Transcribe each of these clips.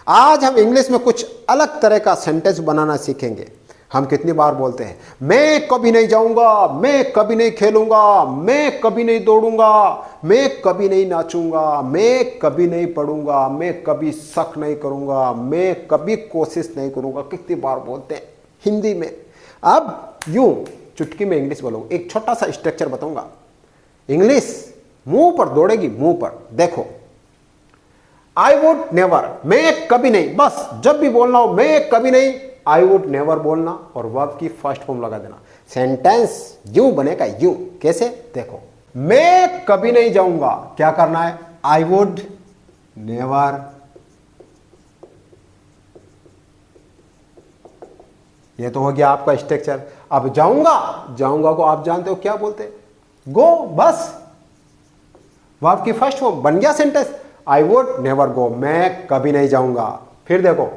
आज हम इंग्लिश में कुछ अलग तरह का सेंटेंस बनाना सीखेंगे। हम कितनी बार बोलते हैं, मैं कभी नहीं जाऊंगा, मैं कभी नहीं खेलूंगा, मैं कभी नहीं दौड़ूंगा, मैं कभी नहीं नाचूंगा, मैं कभी नहीं पढ़ूंगा, मैं कभी शक नहीं करूंगा, मैं कभी कोशिश नहीं करूंगा। कितनी बार बोलते हैं हिंदी में। अब यूं चुटकी में इंग्लिश बोलूंगा, एक छोटा सा स्ट्रक्चर बताऊंगा। इंग्लिश मुंह पर दौड़ेगी, मुंह पर। देखो, आई वुड नेवर, मैं कभी नहीं, बस जब भी बोलना हो मैं कभी नहीं, आई वुड नेवर बोलना और वर्ब की फर्स्ट फॉर्म लगा देना। सेंटेंस यूं बनेगा, यूं। कैसे? देखो, मैं कभी नहीं जाऊंगा, क्या करना है? I would never. ये तो हो गया आपका स्ट्रक्चर। अब जाऊंगा, जाऊंगा को आप जानते हो क्या बोलते हैं? गो, बस। वर्ब की फर्स्ट फॉर्म बन गया sentence, I would never go, मैं कभी नहीं जाऊंगा। फिर देखो,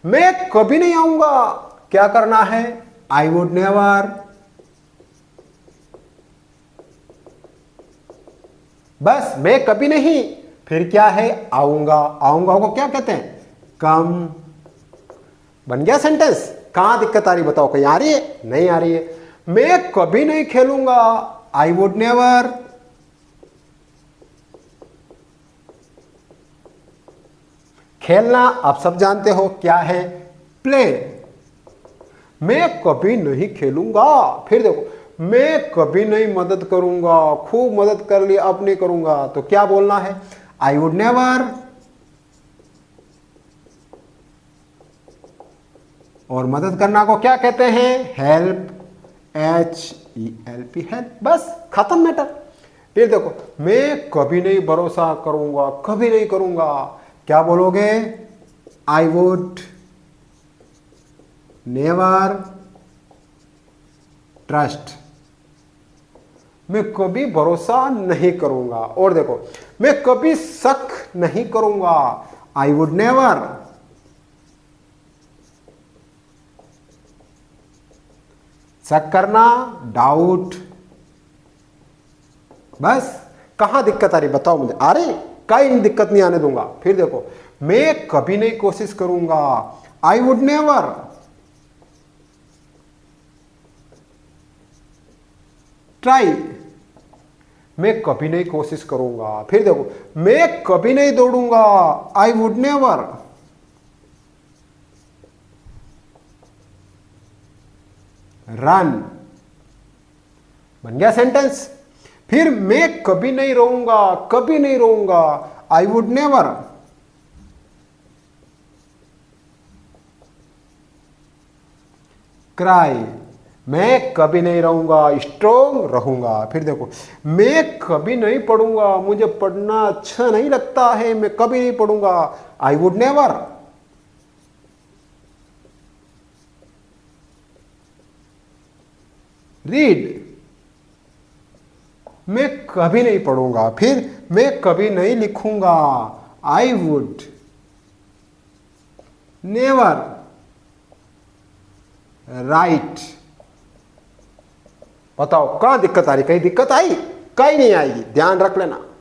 मैं कभी नहीं आऊंगा, क्या करना है? I would never. बस, मैं कभी नहीं, फिर क्या है? आऊंगा। आऊंगा को क्या कहते हैं? कम। बन गया सेंटेंस। कहां दिक्कत आ रही बताओ? कहीं आ रही है? नहीं आ रही है। मैं कभी नहीं खेलूंगा, आई वुड नेवर। खेलना आप सब जानते हो क्या है? प्ले। मैं कभी नहीं खेलूंगा। फिर देखो, मैं कभी नहीं मदद करूंगा, खूब मदद कर ली, अब नहीं करूंगा, तो क्या बोलना है? I would never. और मदद करना को क्या कहते हैं? Help, HELP, help. बस, खत्म मैटर। फिर देखो, मैं कभी नहीं भरोसा करूंगा, कभी नहीं करूंगा, क्या बोलोगे? I would never trust. मैं कभी भरोसा नहीं करूंगा। और देखो, मैं कभी शक नहीं करूंगा, आई वुड नेवर। शक करना, डाउट। बस, कहां दिक्कत आ रही बताओ मुझे? आ रही? कहीं दिक्कत नहीं आने दूंगा। फिर देखो, मैं कभी नहीं कोशिश करूंगा, आई वुड नेवर। ट्राई। मैं कभी नहीं कोशिश करूंगा। फिर देखो, मैं कभी नहीं दौड़ूंगा, आई वुड नेवर। रन। बन गया सेंटेंस। फिर मैं कभी नहीं रोऊंगा, कभी नहीं रोऊंगा, आई वुड नेवर। क्राई। मैं कभी नहीं रहूंगा, स्ट्रोंग रहूंगा। फिर देखो, मैं कभी नहीं पढ़ूंगा, मुझे पढ़ना अच्छा नहीं लगता है, मैं कभी नहीं पढ़ूंगा, आई वुड नेवर। रीड। मैं कभी नहीं पढ़ूंगा। फिर मैं कभी नहीं लिखूंगा, आई वुड नेवर राइट। बताओ कहां दिक्कत आ रही? कहीं दिक्कत आई? कहीं नहीं आएगी, ध्यान रख लेना।